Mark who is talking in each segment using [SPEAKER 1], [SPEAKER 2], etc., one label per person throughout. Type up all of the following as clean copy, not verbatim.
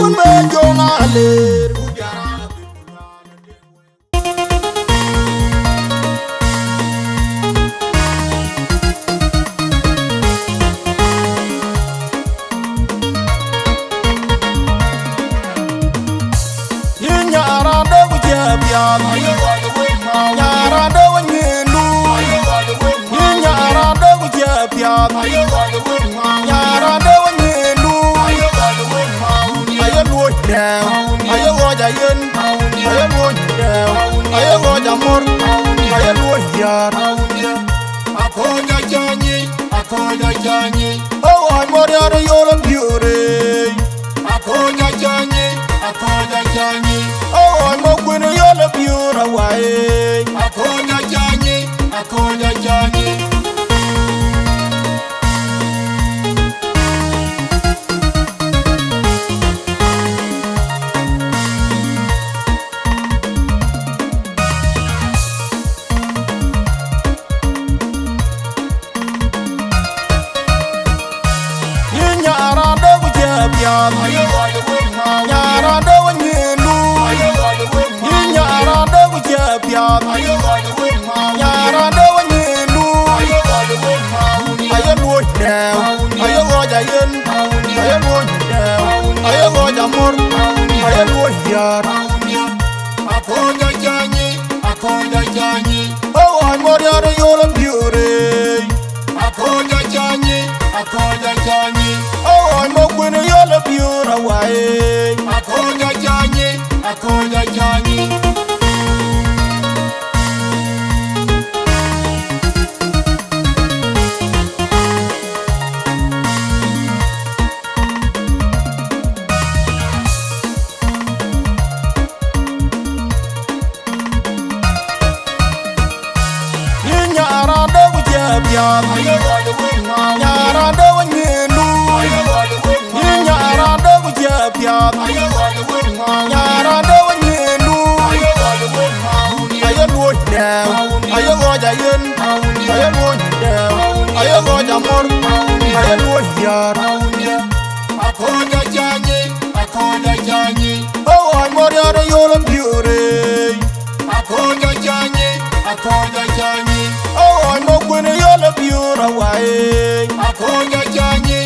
[SPEAKER 1] un me jongaler Nyara de wujabia Nyara de wanyelu Nyara de wujabia Nyara de wanyelu Ayo loy down Ayo goja yen Ayo loy down Ayo goja mor Ayo loy yar Akoja chanyi Oh I'm more yar you're beauty Akoja chanyi Oh I'm a queen you're a beauty away Akoja chanyi Nyara de wujabia Nyara de wanyelu Nyara de wujabia Nyara de wanyelu Ayo loy down Ayo goja yen Ayo loy down Ayo goja mor Ayo loy yar Akoja chanyi Oh I'm more yar you're a beauty Akoja chanyi Oh I'm a queen you're a beauty away Akoja chanyi Nyara de wujabia Nyara de wanyelu Nyara de wujabia Nyara de wanyelu Ayo loy down Ayo goja yen Ayo loy down Ayo goja mor Ayo loy yar Akoja chanyi Oh I'm more yar you're a beauty Akoja chanyi Oh I'm a queen you're a beauty away Akoja chanyi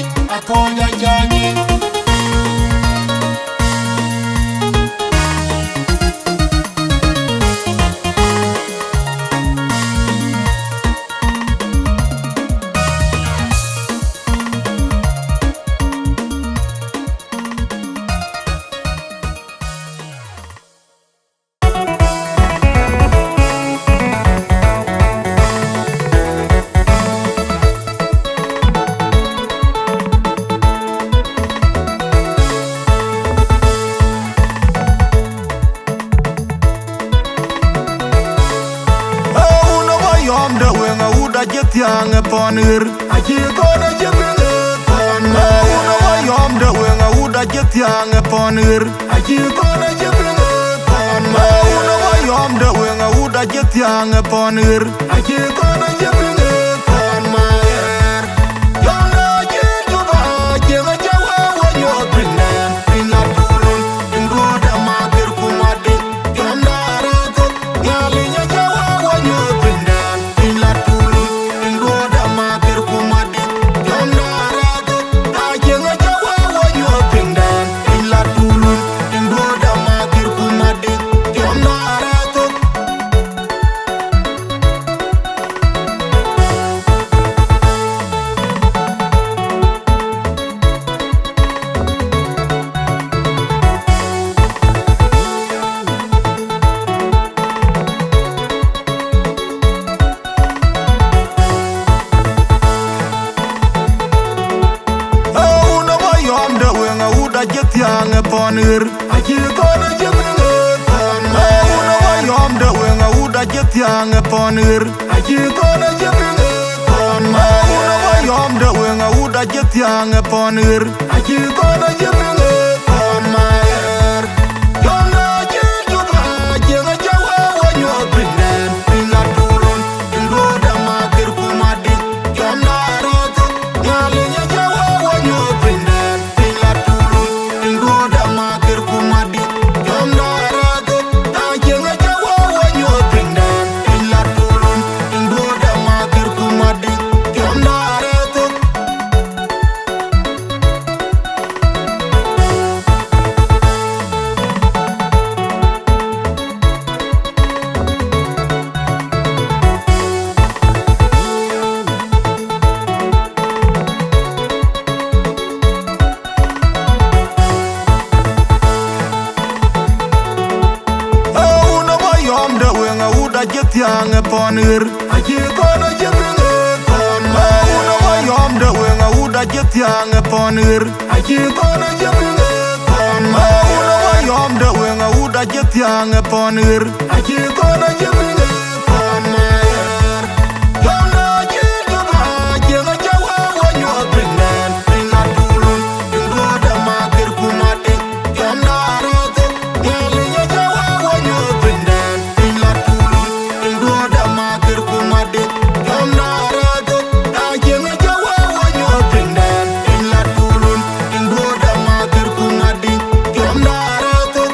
[SPEAKER 1] Jetiang ponir aji kona jebinge kona una wayom de wenga uda jetiang ponir aji kona jebinge kona una wayom de wenga uda jetiang ponir aji kona jebinge kona yer yona jijuba jenga jawa wanyo pinen pinla turun indroda magir kumadi yona rato yalinya jawa wanyo pinen pinla turun Jetiang ponir aji kona jebinge kona una wayom de wenga uda jetiang ponir aji kona jebinge kona una wayom de wenga uda jetiang ponir aji kona jebinge kona yer yona jijuba jenga jawa wanyo pinen pinla turun indroda magir kumadi yona rato yalinya jawa wanyo pinen pinla turun indroda tiang ponir. Aji gonna jibin pon. Una wayom de wenga uda jitiang ponir. Aji gonna jibin pon. Una wayom de wenga uda jitiang ponir. Aji gonna jibin pon. Yona jijuba jenga jawa wanyo binen. Ina dulun ingo de makir kumati. Yona rote yelinya jawa wanyo binen. Ina dulun ingo de makir kumati. Yona rote jenga jawa wanyo binen. Ina dulun ingo de makir kumati. Yona rote.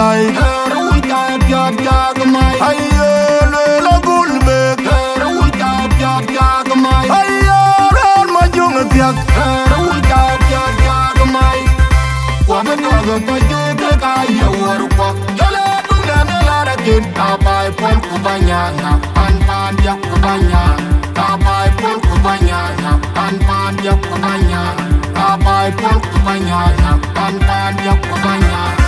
[SPEAKER 2] Ayy,
[SPEAKER 1] tiak ru ja ja ja mai wa ma no ga pa ju te ka ya war kwa jale du na na la ra kin ta bai pon ku banyana an pan ya ku banyana ta bai pon ku banyana an pan ya ku banyana ta bai pon ku banyana an pan ya ku banyana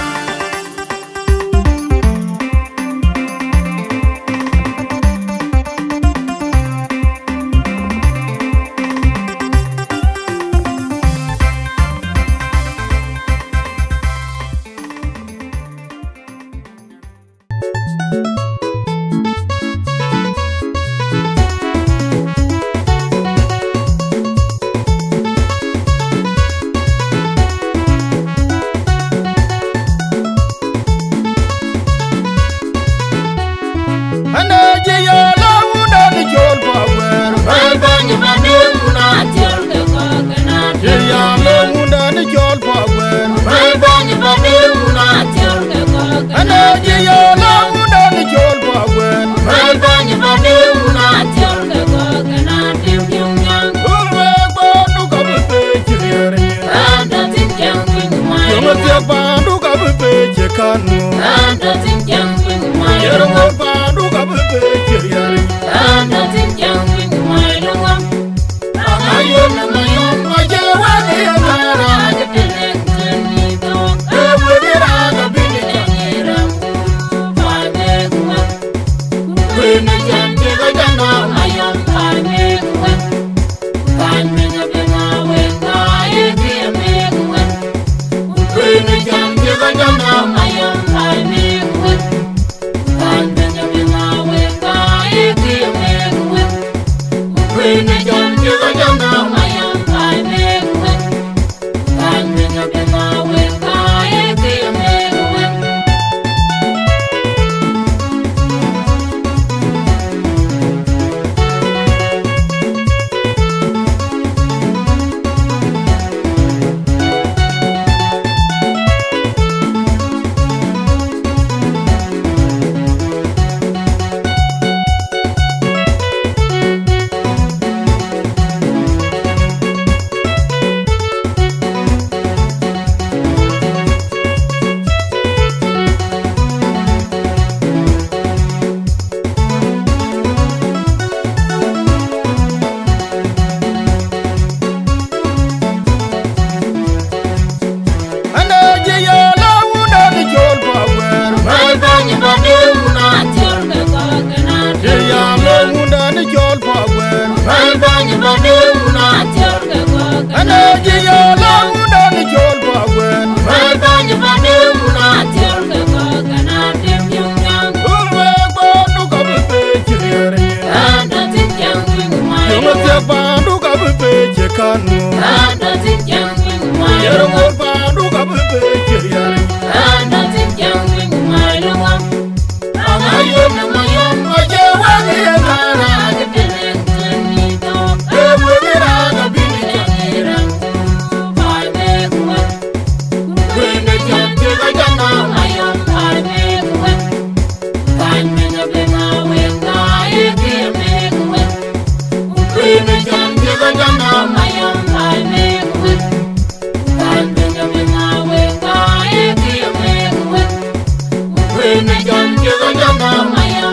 [SPEAKER 2] When I jump, you go jump on my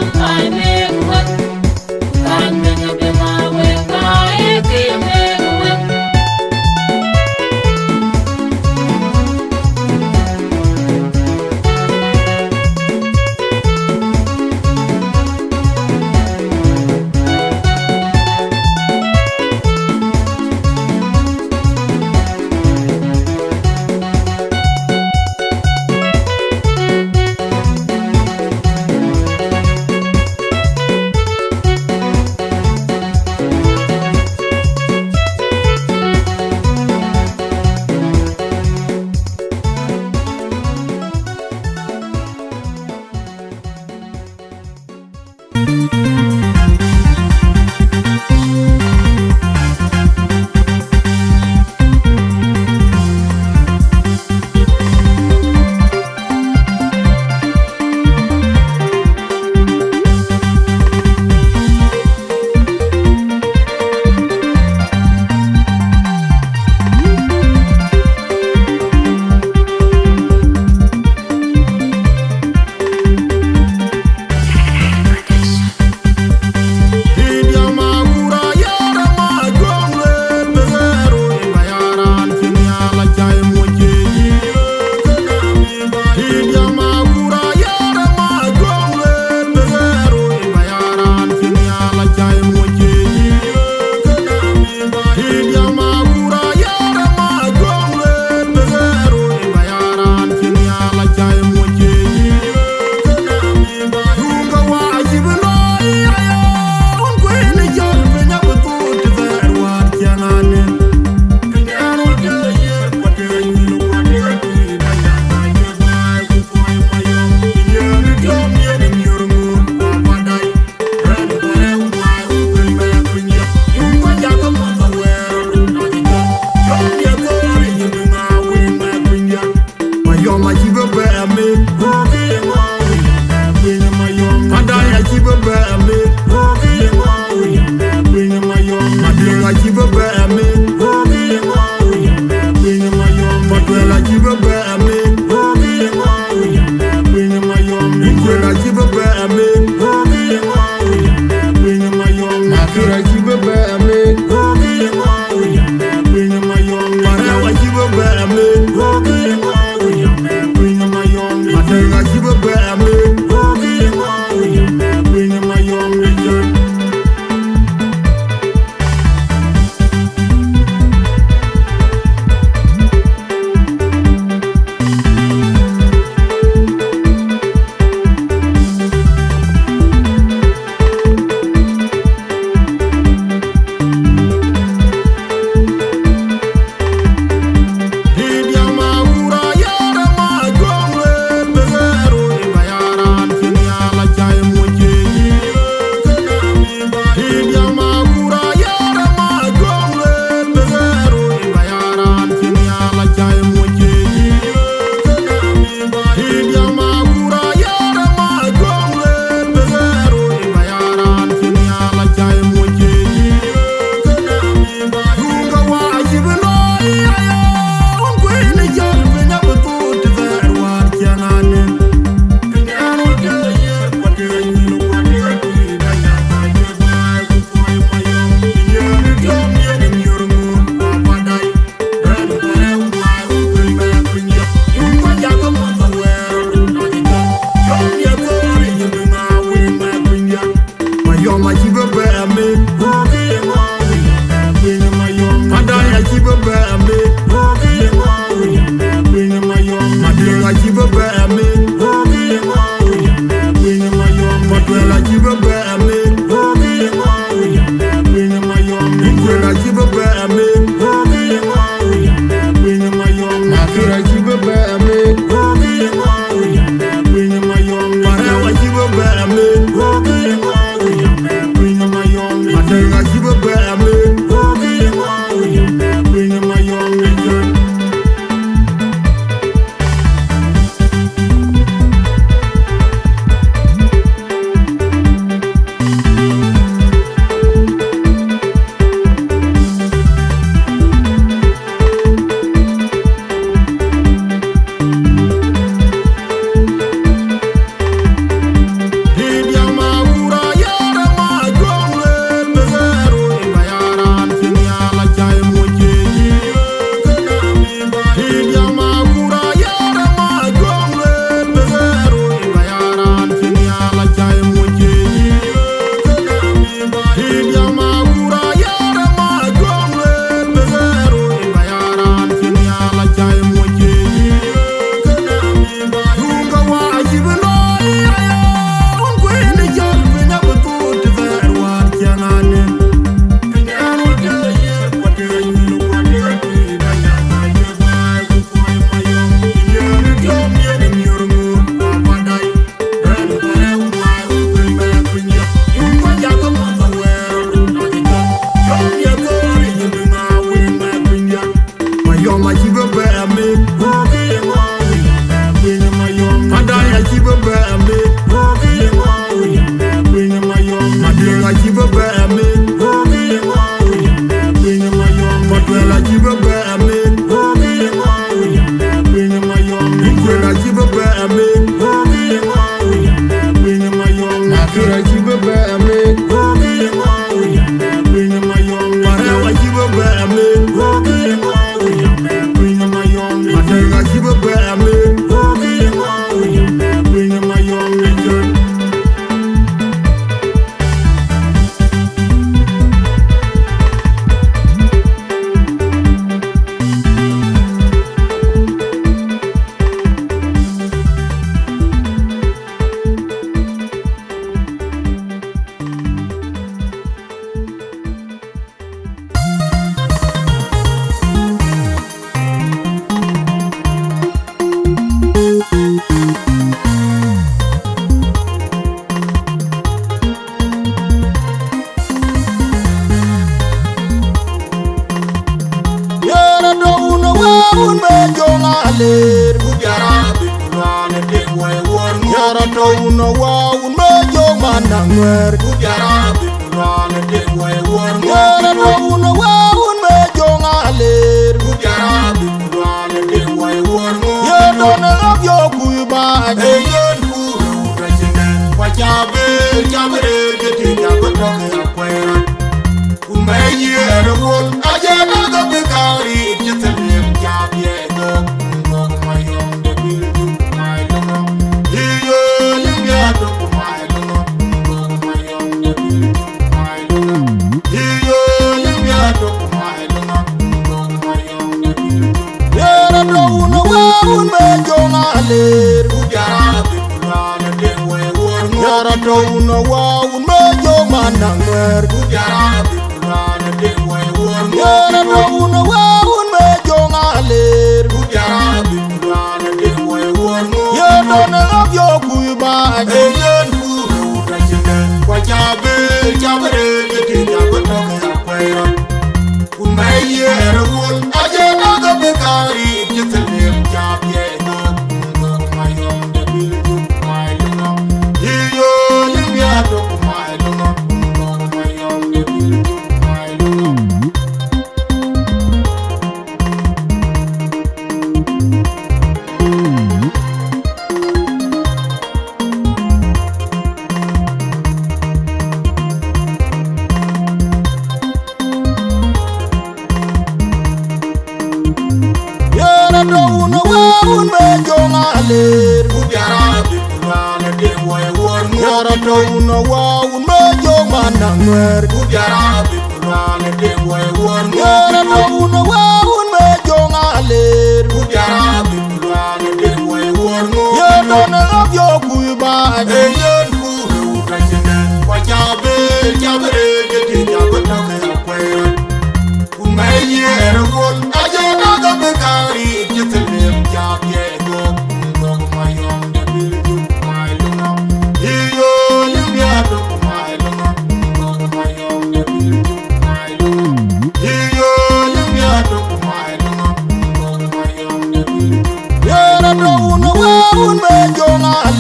[SPEAKER 1] my chiba bear me, okay, bring my young, my dia chiba bear me, okay, bring my young, my dear chiba bear me, okay, bring my young, but when I chiba bear me, okay, bring my young, when I chiba bear me, okay, bring my young, my dear chiba bear me, okay, bring my young, my dear chiba bear me, okay, bring my young, my dear chiba bear me, okay, bring my young, ler bujara bitulane dewe wor yara to uno wa un mejo manangwer bujara bitulane dewe wor yara to uno wa un mejo ngaler bujara bitulane dewe wor yara na abyo kuba eyen kuru president wa chabe chabe de jagoto akwera umeyer wol ajena ga bekari jetelem jabye ler bujara bitulane dewe wor yara to uno wa un mejo manangwer bujara bitulane dewe wor yara to uno wa un mejo ngaler bujara bitulane dewe wor yara na abyo kuba eyen kuru president wa chabe chabe de jagoto akwera umeyer wol ajena ga bekari jetelem jabye ler bujara bitulane dewe wor yara to uno wa un mejo manangwer bujara bitulane dewe wor yara to uno wa un mejo ngaler bujara bitulane dewe wor yara na abyo kuba eyen kuru president wa chabe chabe de jagoto akwera umeyer wol ajena ga bekari jetelem jabye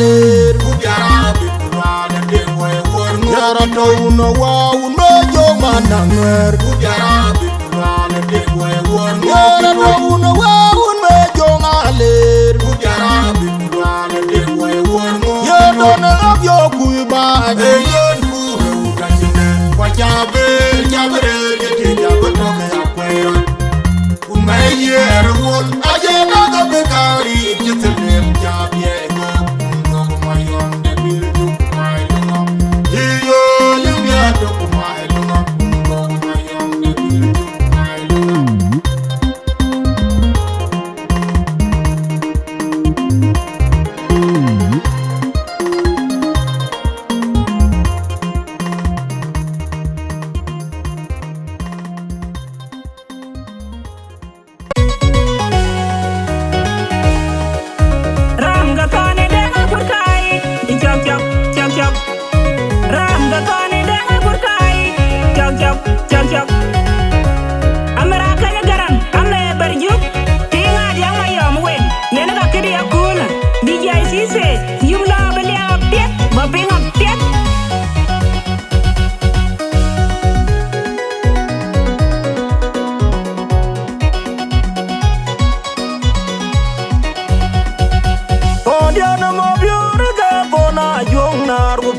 [SPEAKER 1] ler bujara bitulane dewe wor yara to uno wa un mejo manangwer bujara bitulane dewe wor yara to uno wa un mejo ngaler bujara bitulane dewe wor yara na abyo kuba eyen kuru president wa chabe chabe de jagoto akwera umeyer wol ajena ga bekari jetelem jabye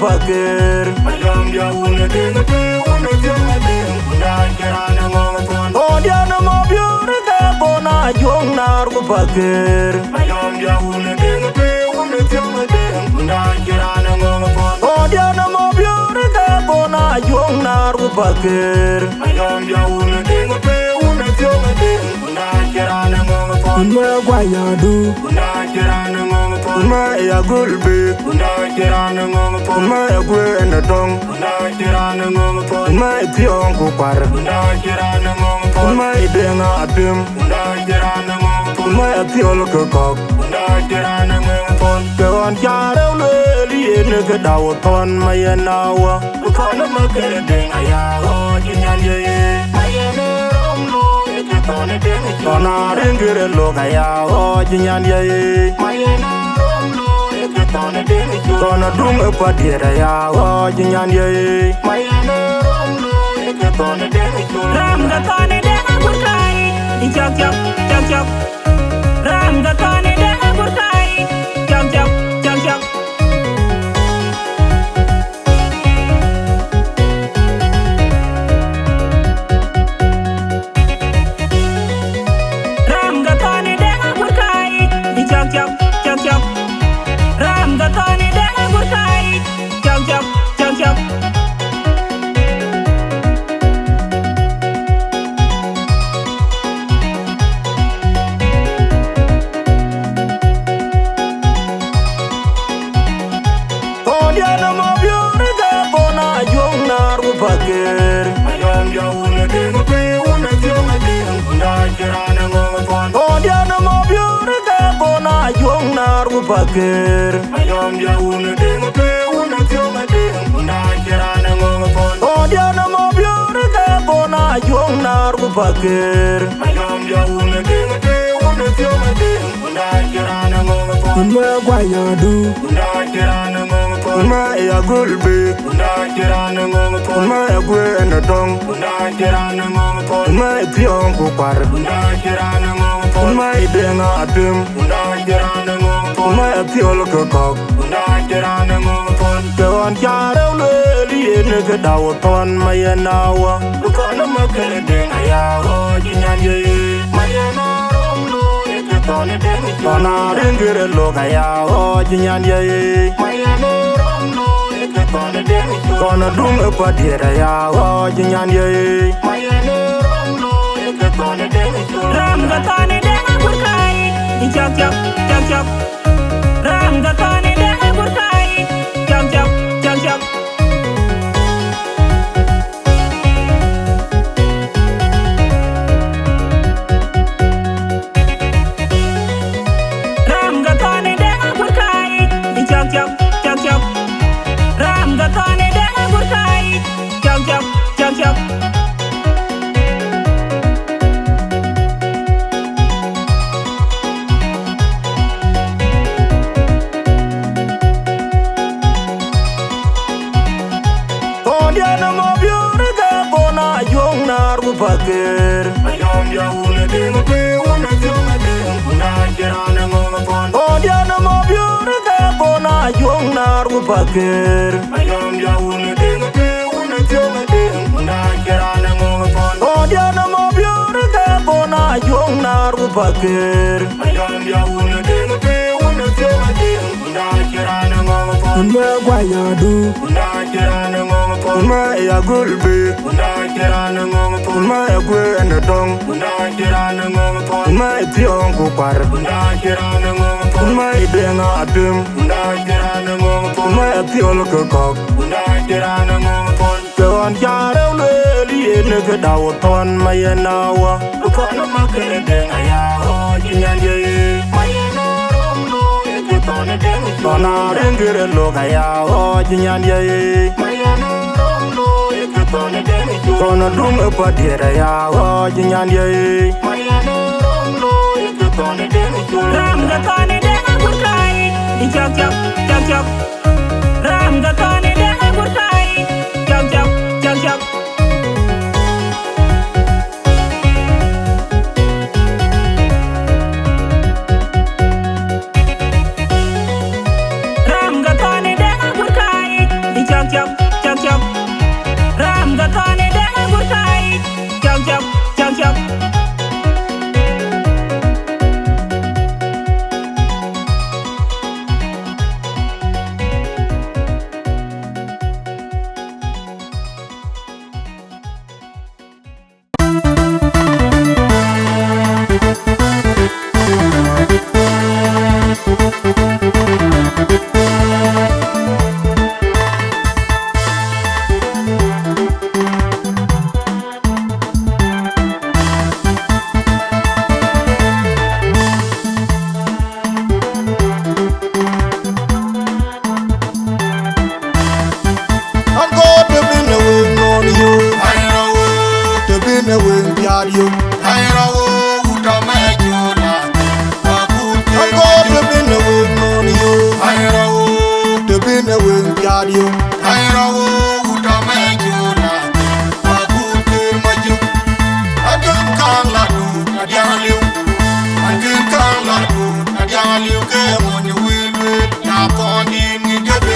[SPEAKER 1] pakir ayam dia una ding te una jong ding una kirana ngong ton oh dia na mo biure ka bona jong nar ku pakir ayam dia una ding te una jong ding una kirana ngong ton oh dia na mo biure ka bona jong nar ku pakir ayam dia una ding te una jong ding una kirana ngong ton ma gwanya du una kirana ngong ton ma ya gulbi una kirana ngong ton ma ya gwe na dong una kirana ngong ton ma tiong ku par una kirana ngong ton ma denga atim una kirana ngong ton ma tiol ko kok una kirana ngong ton kawan jare le li ne ka daw ton ma ya nawa ko na ma ke ding aya o jinyan ye ma ya ne rom lo ke ton ding tona ringire lo ga ya o jinyan ye ma ya ne rom lo ke ton ding tona dung pa dire ya o jinyan ye ma ya ne rom lo ke ton ding ram ga ton ding burkai di chak chak chak chak ram ga ton ding burkai chak chak chak chak ram ga ton ding burkai di chak chak chak chak ram ga ton ding burkai chak chak chak chak pakir ayam dia una ding te una jong ding una kirana ngong ton oh dia na mo biure ka bona jong nar u pakir ayam dia una ding te una jong ding una kirana ngong ton oh dia na mo biure ka bona jong nar u pakir ayam dia una ding te una jong ding una kirana ngong ton ma gwanya du una kirana ngong ton ma ya gulbi una kirana ngong ton ma gwe na dong una kirana ngong ton ma tiong ku par una kirana ngong ton ma denga atim una kirana ngong ton ma tiol ko kok una kirana ngong ton kawan jare le li ne ka daw ton ma ya nawa ko na ma ke denga ya o jinyan ye ma ya na rom lo ke ton ding tona ringire lo ga ya o jinyan ye ma ya na rom lo ke ton ding tona dung pa dire ya o jinyan ye ma ya na rom lo ke ton ding ram ga ton ding burkai di chak chak chak chak ram ga ton ding burkai chak chak chak chak ram ga ton ding burkai di chak chak chak chak ram ga ton ding burkai chak chak chak chak oh dia na mo biure ka bona jong nar u pakir ayam dia una ding te una jong ding una kirana ngong ton oh dia na mo biure ka bona jong nar u pakir ayam dia una ding te una jong ding una kirana ngong ton oh dia na mo biure ka bona jong nar u pakir ayam dia una ding te una jong ding una kirana ngong ton ma gwanya du una kirana ngong ton ma ya gulbi una kirana ngong ton ma gwe na dong una kirana ngong ton ma tiong ku par una kirana ngong ton ma denga atim una kirana ngong ton ma tiol ko kok una kirana ngong ton kawan jare le li ne ka daw ton ma ya nawa ko na ma ke denga ya o jinyan ye ma ya na rom lo ke ton ding tona ringire lo ga ya o jinyan ye ma ya na rom lo ke ton ding tona dung pa dire ya o jinyan ye ma ya na rom lo ke ton ding ram ga ton ding burkai di chak chak chak chak ram ga ton ding burkai chak chak chak chak ram ga ton ding burkai di ke mon will ya ton in ni gebe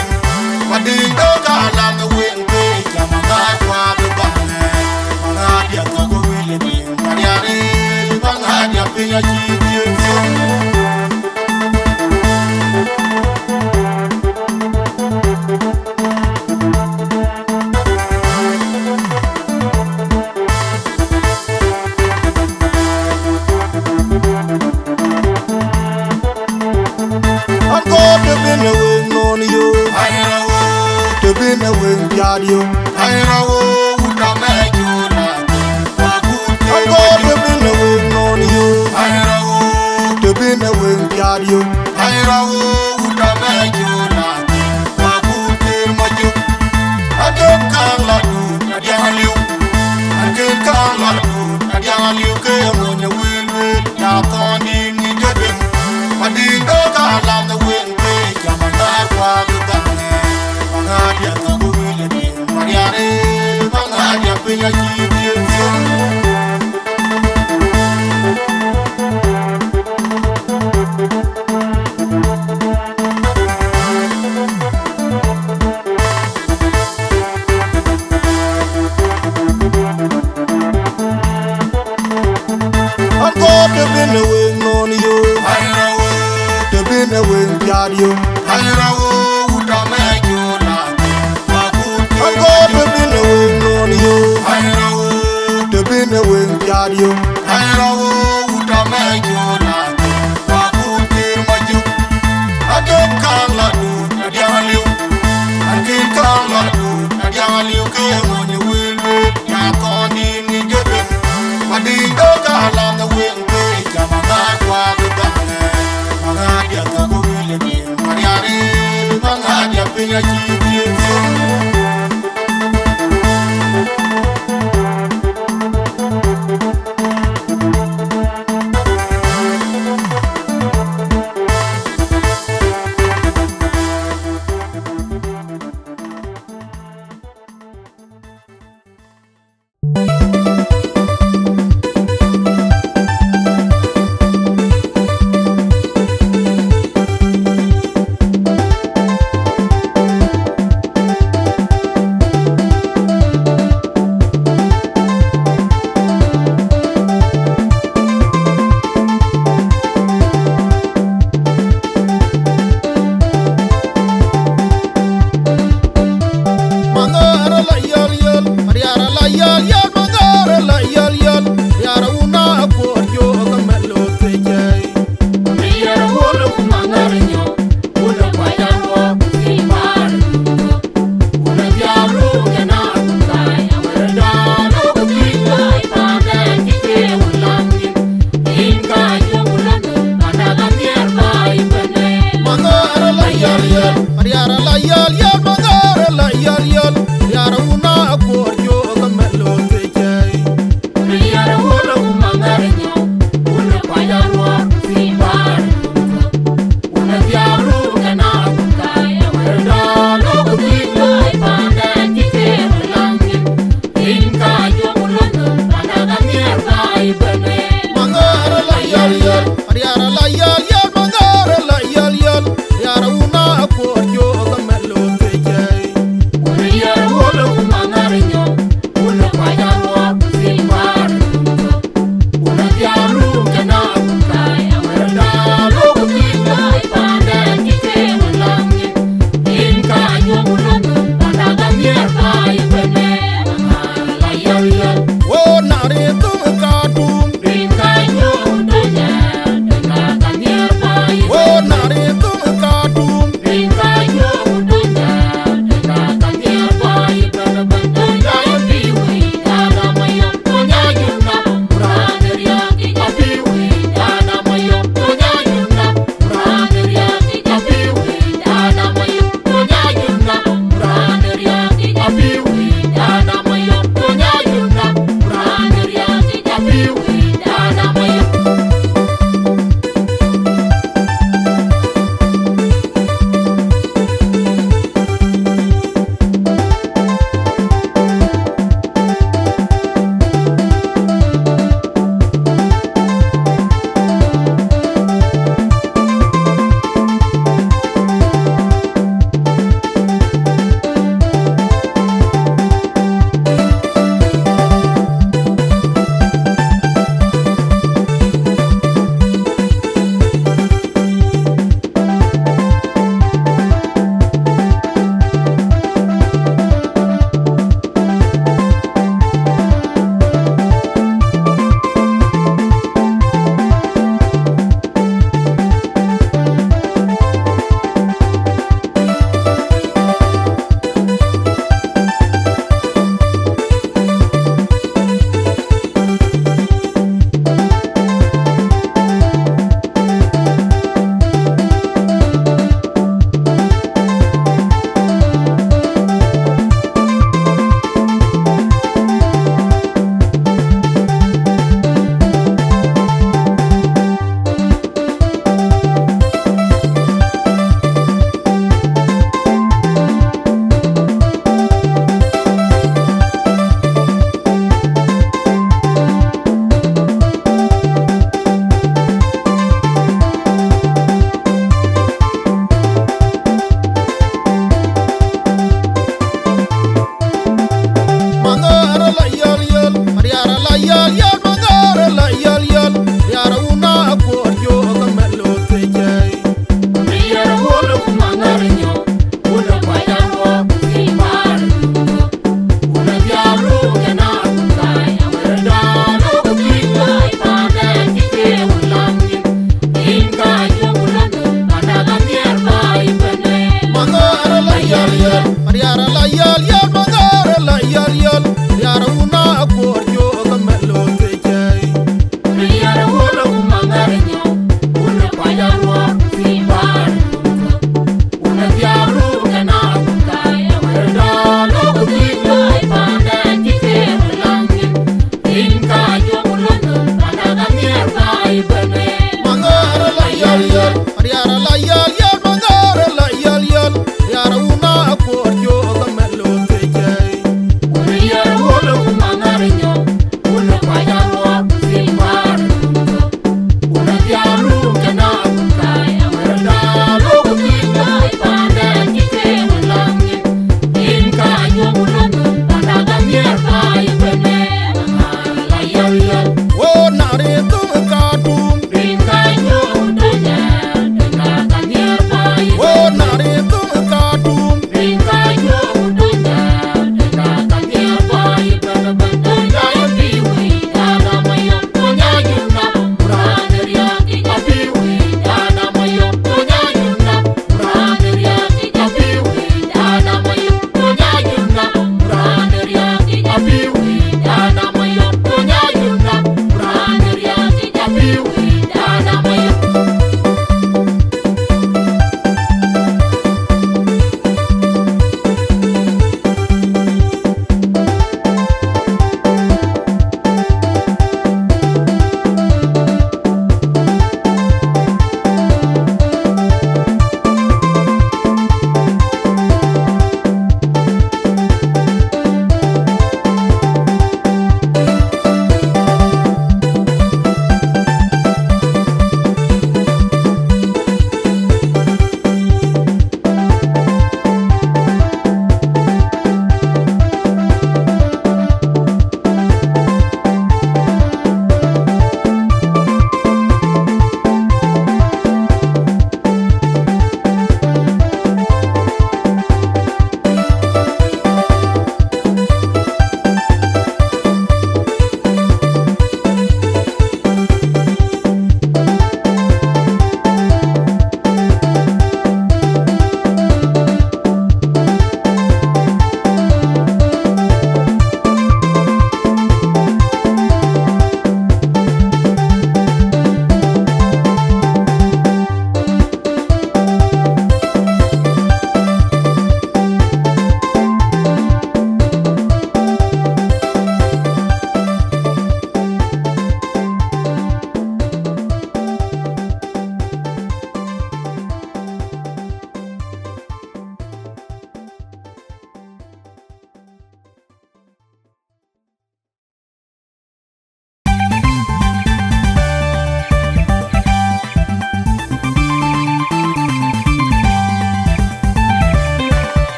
[SPEAKER 1] wadin do ka la the wing be jamana kwa be ba ma dia to go will be mariare ba dia pe ya chi you. I know uta mejula. I'm going to be the wing on you. I know to be the wing yard you. I know uta mejula. Makuti maju. I don't call you. I don't you. I can't call you. I don't you. Come on your will. You're turning me good. I didn't go down the wing. I'm not walking. I'm not Mariare, Mangadia, Pina, I'm going to be the wing on you. I know to be the wing yard you. I know who to make you. I'm going to be the wing on you. I know to be the wing yard you. I know who to make you laugh. Makuti maju. I don't call you. I don't you. I can't call you. I don't you. Come on you will. You're calling me good. I didn't go down the wing. I'm not walking. Mangadia to go will be. Mariare, Mangadia, Pina,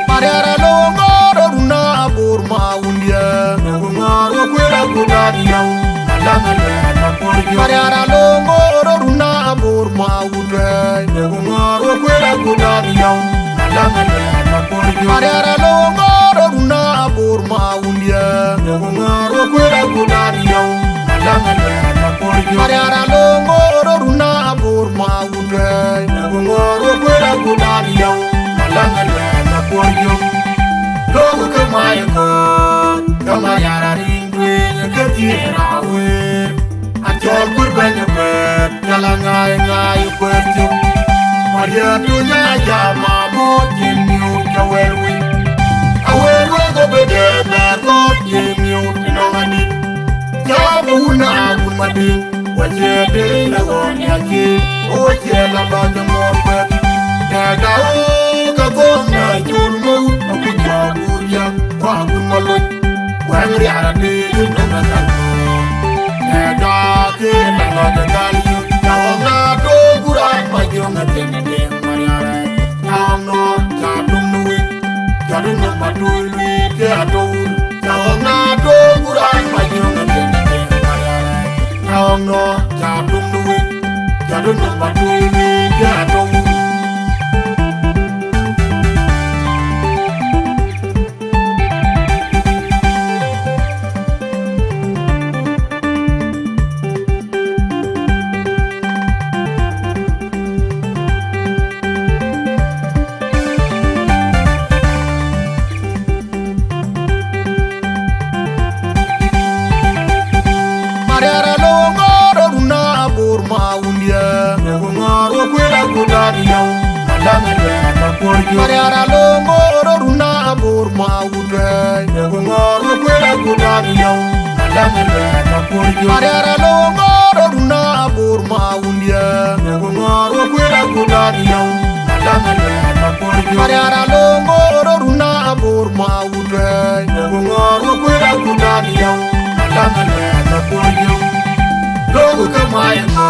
[SPEAKER 1] Mariara longo runa abur maude ngoro kwela kunani yau Mariara longo runa abur maude ngoro kwela kunani yau Mariara longo runa abur maude ngoro kwela kunani yau Logo kamayango kamayara ringwe ketira we Ajol kurbanya bet kalangay ngay kwertu Maria dunya jama mo jinyu kawelwi Awelwe go bede berko jinyu tinongani Jamu una agumadi Wajede lagon yaki Oje labanya morbet Daga kagona julmu Aku jaburia Wagun maloy Wangri arade Nonatano Nega ke nanga gali Naonga do buran Majunga tenede mariare Naonga jadung nuwi Jadung namadulwi Ke adou Naonga do buran Majunga tenede mariare Naonga jadung nuwi Jadung namadulwi Ke adou Mariara longo runa abur maudia ngoro kwela kunani yau Mariara longo runa abur maude ngoro kwela kunani yau Mariara longo runa abur maudia ngoro kwela kunani yau Mariara longo runa abur maude ngoro kwela kunani yau Logo kamayango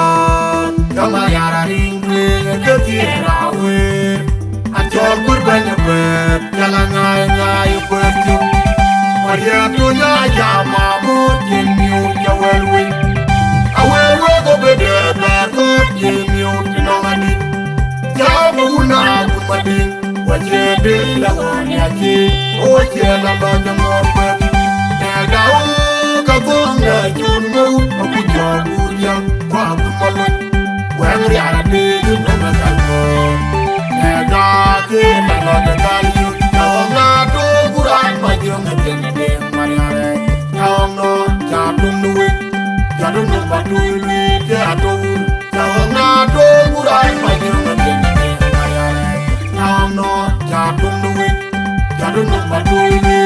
[SPEAKER 1] kamayara ringwe ketira we Ajol kurbanya bet kalangay ngay kwertu Maria dunya jama mo jinyu kawelwi Awelwe go bede berko jinyu tinongani Jamu una agumadi Wajede lagon yaki Oje labanya morbet Nega kagong Jadu no patu ni jadu. Jawang na do murai pagi ngene ayare. Now no jadu no patu ni.